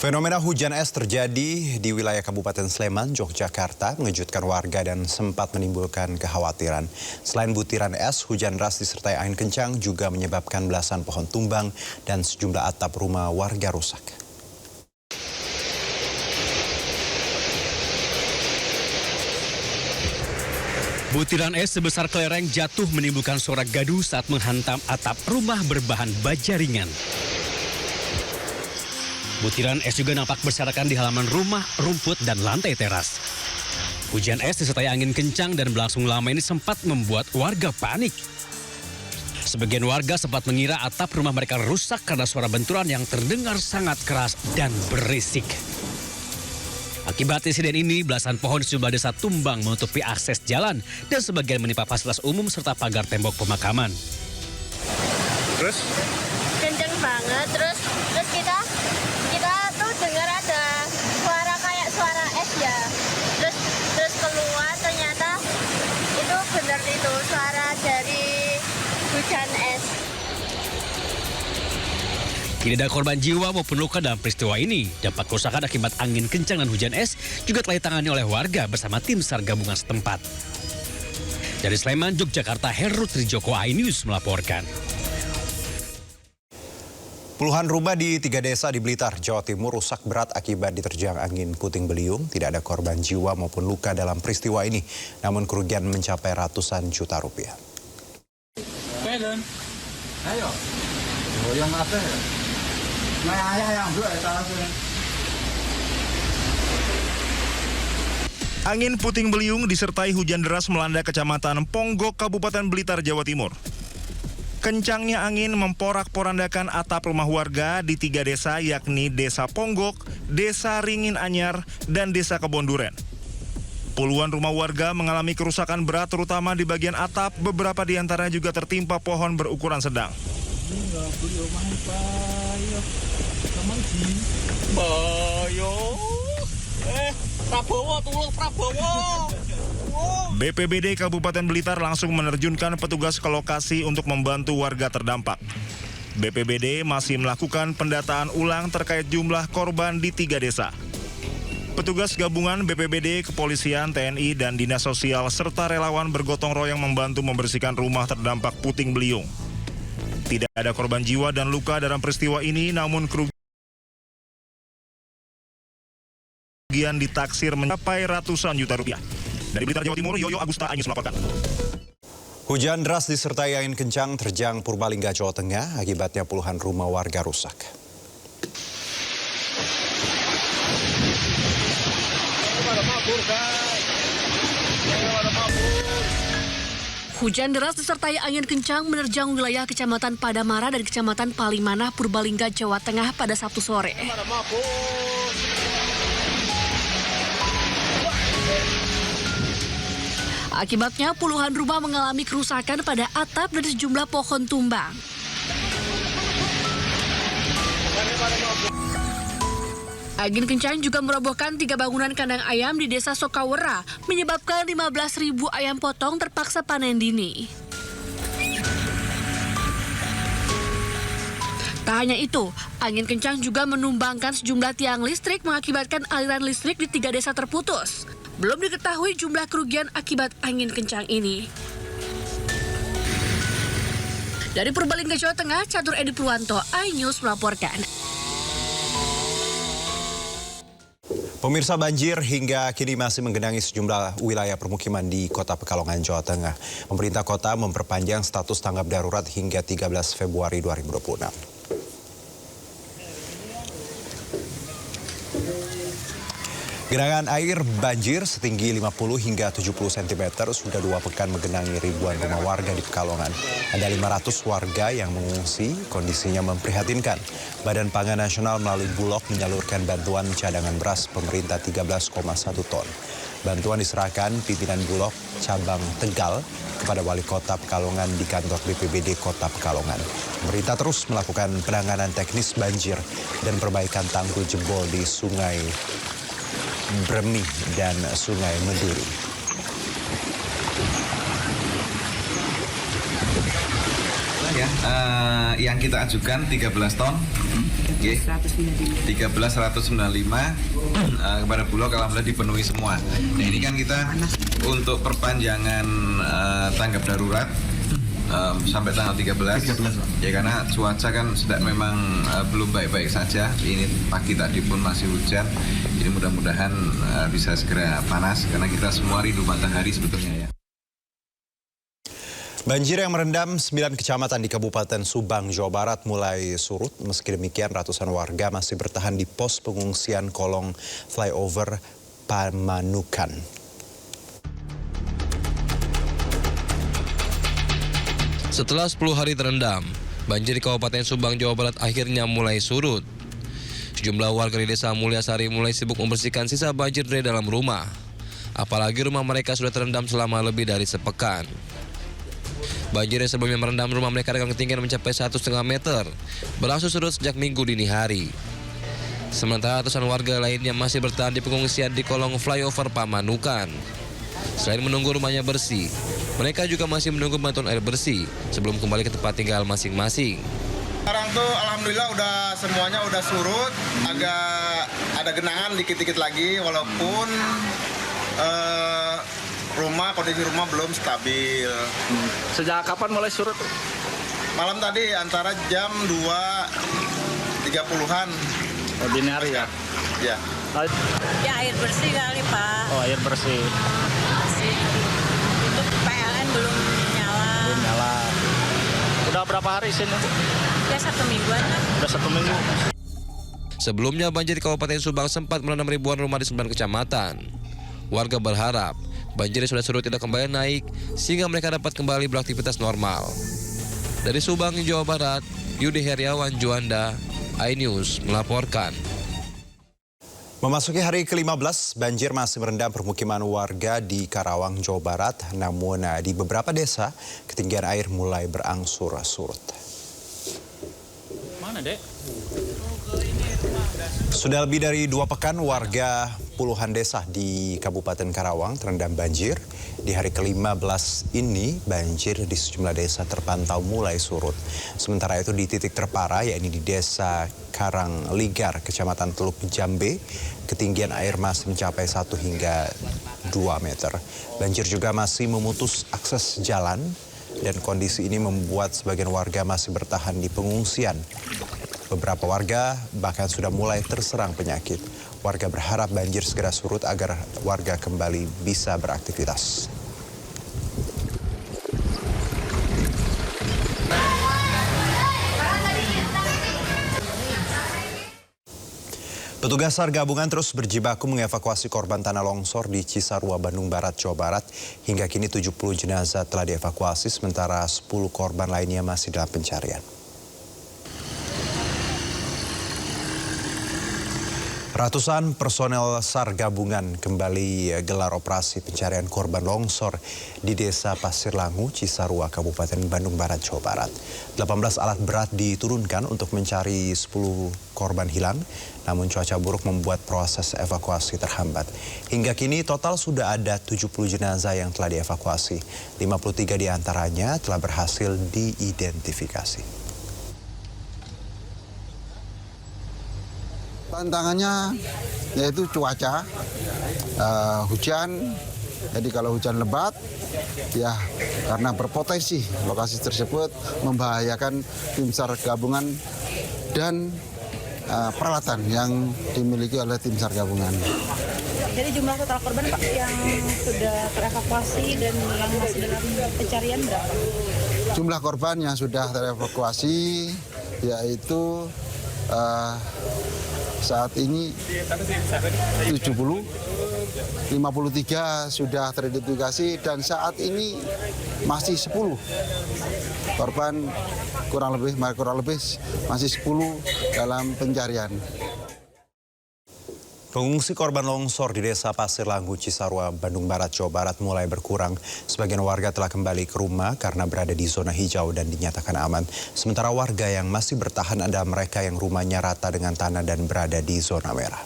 Fenomena hujan es terjadi di wilayah Kabupaten Sleman, Yogyakarta, mengejutkan warga dan sempat menimbulkan kekhawatiran. Selain butiran es, hujan deras disertai angin kencang juga menyebabkan belasan pohon tumbang dan sejumlah atap rumah warga rusak. Butiran es sebesar kelereng jatuh menimbulkan suara gaduh saat menghantam atap rumah berbahan baja ringan. Butiran es juga nampak berserakan di halaman rumah, rumput, dan lantai teras. Hujan es disertai angin kencang dan berlangsung lama ini sempat membuat warga panik. Sebagian warga sempat mengira atap rumah mereka rusak karena suara benturan yang terdengar sangat keras dan berisik. Akibat insiden ini, belasan pohon di sejumlah desa tumbang menutupi akses jalan dan sebagian menimpa fasilitas umum serta pagar tembok pemakaman. Terus? Kenceng banget, terus kita tuh dengar ada suara kayak suara es ya. Terus keluar ternyata itu benar itu suara dari hujan es. Tidak ada korban jiwa maupun luka dalam peristiwa ini. Dampak kerusakan akibat angin kencang dan hujan es juga telah ditangani oleh warga bersama tim SAR gabungan setempat. Dari Sleman, Yogyakarta, Heru Trijoko, iNews melaporkan. Puluhan rumah di 3 desa di Blitar, Jawa Timur rusak berat akibat diterjang angin puting beliung. Tidak ada korban jiwa maupun luka dalam peristiwa ini, namun kerugian mencapai ratusan juta rupiah. Ayo, yang apa ya? Angin puting beliung disertai hujan deras melanda Kecamatan Ponggok, Kabupaten Blitar, Jawa Timur. Kencangnya angin memporak-porandakan atap rumah warga di 3 desa, yakni Desa Ponggok, Desa Ringin Anyar, dan Desa Kebon Duren. Puluhan rumah warga mengalami kerusakan berat terutama di bagian atap, beberapa di antaranya juga tertimpa pohon berukuran sedang. BPBD Kabupaten Blitar langsung menerjunkan petugas ke lokasi untuk membantu warga terdampak. BPBD masih melakukan pendataan ulang terkait jumlah korban di 3 desa. Petugas gabungan BPBD, kepolisian, TNI, dan Dinas Sosial serta relawan bergotong royong membantu membersihkan rumah terdampak puting beliung. Tidak ada korban jiwa dan luka dalam peristiwa ini, namun kerugian ditaksir mencapai ratusan juta rupiah. Dari Blitar, Jawa Timur, Yoyo Agusta, iNews melaporkan. Hujan deras disertai angin kencang terjang Purbalingga, Jawa Tengah. Akibatnya puluhan rumah warga rusak. Hujan deras disertai angin kencang menerjang wilayah Kecamatan Padamara dan Kecamatan Palimanah, Purbalingga, Jawa Tengah pada Sabtu sore. Akibatnya puluhan rumah mengalami kerusakan pada atap dan sejumlah pohon tumbang. Angin kencang juga merobohkan 3 bangunan kandang ayam di Desa Sokawera, menyebabkan 15.000 ayam potong terpaksa panen dini. Tak hanya itu, angin kencang juga menumbangkan sejumlah tiang listrik mengakibatkan aliran listrik di 3 desa terputus. Belum diketahui jumlah kerugian akibat angin kencang ini. Dari Purbalingga, Jawa Tengah, Catur Edi Purwanto, iNews melaporkan. Pemirsa, banjir hingga kini masih menggenangi sejumlah wilayah permukiman di Kota Pekalongan, Jawa Tengah. Pemerintah kota memperpanjang status tanggap darurat hingga 13 Februari 2026. Genangan air banjir setinggi 50 hingga 70 cm sudah 2 pekan menggenangi ribuan rumah warga di Pekalongan. Ada 500 warga yang mengungsi, kondisinya memprihatinkan. Badan Pangan Nasional melalui Bulog menyalurkan bantuan cadangan beras pemerintah 13,1 ton. Bantuan diserahkan pimpinan Bulog cabang Tegal kepada Wali Kota Pekalongan di kantor BPBD Kota Pekalongan. Pemerintah terus melakukan penanganan teknis banjir dan perbaikan tanggul jebol di Sungai Bremi dan Sungai Meduri. Yang kita ajukan 13 ton Oke. 13.195 kepada Bulog alhamdulillah dipenuhi semua. Nah, ini kan kita untuk perpanjangan tanggap darurat sampai tanggal 13 ya, karena cuaca kan memang belum baik-baik saja. Ini pagi tadi pun masih hujan. Jadi mudah-mudahan bisa segera panas karena kita semua rindu matahari sebetulnya ya. Banjir yang merendam 9 kecamatan di Kabupaten Subang, Jawa Barat mulai surut. Meski demikian, ratusan warga masih bertahan di pos pengungsian kolong flyover Pamanukan. Setelah 10 hari terendam, banjir di Kabupaten Subang, Jawa Barat akhirnya mulai surut. Sejumlah warga di Desa Mulyasari mulai sibuk membersihkan sisa banjir dari dalam rumah. Apalagi rumah mereka sudah terendam selama lebih dari sepekan. Banjir yang sebelumnya merendam rumah mereka dengan ketinggian mencapai 1,5 meter, berangsur surut sejak Minggu dini hari. Sementara ratusan warga lainnya masih bertahan di pengungsian di kolong flyover Pamanukan. Selain menunggu rumahnya bersih, mereka juga masih menunggu bantuan air bersih sebelum kembali ke tempat tinggal masing-masing. Sekarang tuh alhamdulillah semuanya udah surut, agak ada genangan dikit-dikit lagi walaupun kondisi rumah belum stabil. Sejak kapan mulai surut? Malam tadi antara jam 2.30-an. Oh, dini hari ya? Ya. Ya air bersih kali Pak. Oh, air bersih. Untuk PLN belum nyala. Belum nyala. Udah berapa hari sini? Ya 1 mingguan lah. Udah 1 minggu. Sebelumnya banjir di Kabupaten Subang sempat merendam ribuan rumah di 9 kecamatan. Warga berharap banjir yang sudah surut tidak kembali naik sehingga mereka dapat kembali beraktivitas normal. Dari Subang, Jawa Barat, Yudi Heriawan Juanda, iNews melaporkan. Memasuki hari ke-15, banjir masih merendam permukiman warga di Karawang, Jawa Barat. Namun di beberapa desa, ketinggian air mulai berangsur surut. Mana, Dek? Sudah lebih dari 2 pekan warga puluhan desa di Kabupaten Karawang terendam banjir. Di hari ke-15 ini banjir di sejumlah desa terpantau mulai surut. Sementara itu di titik terparah yakni di Desa Karangligar, Kecamatan Teluk Jambe, ketinggian air masih mencapai 1 hingga 2 meter. Banjir juga masih memutus akses jalan dan kondisi ini membuat sebagian warga masih bertahan di pengungsian. Beberapa warga bahkan sudah mulai terserang penyakit. Warga berharap banjir segera surut agar warga kembali bisa beraktivitas. Petugas SAR gabungan terus berjibaku mengevakuasi korban tanah longsor di Cisarua, Bandung Barat, Jawa Barat. Hingga kini 70 jenazah telah dievakuasi, sementara 10 korban lainnya masih dalam pencarian. Ratusan personel SAR gabungan kembali gelar operasi pencarian korban longsor di Desa Pasir Langu, Cisarua, Kabupaten Bandung Barat, Jawa Barat. 18 alat berat diturunkan untuk mencari 10 korban hilang, namun cuaca buruk membuat proses evakuasi terhambat. Hingga kini total sudah ada 70 jenazah yang telah dievakuasi. 53 diantaranya telah berhasil diidentifikasi. Tantangannya yaitu cuaca, hujan. Jadi kalau hujan lebat, ya karena berpotensi lokasi tersebut membahayakan tim SAR gabungan dan peralatan yang dimiliki oleh tim SAR gabungan. Jadi jumlah total korban Pak yang sudah terevakuasi dan yang masih dalam pencarian berapa? Jumlah korban yang sudah terevakuasi yaitu saat ini 70, 53 sudah teridentifikasi dan saat ini masih 10 korban kurang lebih masih 10 dalam pencarian. Pengungsi korban longsor di Desa Pasir Langu, Cisarua, Bandung Barat, Jawa Barat mulai berkurang. Sebagian warga telah kembali ke rumah karena berada di zona hijau dan dinyatakan aman. Sementara warga yang masih bertahan ada mereka yang rumahnya rata dengan tanah dan berada di zona merah.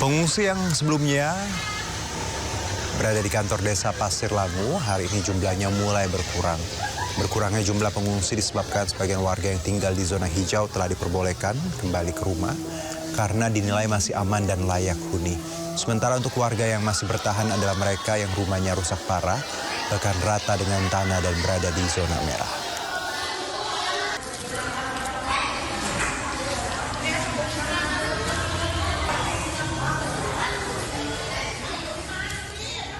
Pengungsi yang sebelumnya berada di kantor Desa Pasir Langu hari ini jumlahnya mulai berkurang. Berkurangnya jumlah pengungsi disebabkan sebagian warga yang tinggal di zona hijau telah diperbolehkan kembali ke rumah karena dinilai masih aman dan layak huni. Sementara untuk warga yang masih bertahan adalah mereka yang rumahnya rusak parah, bahkan rata dengan tanah dan berada di zona merah.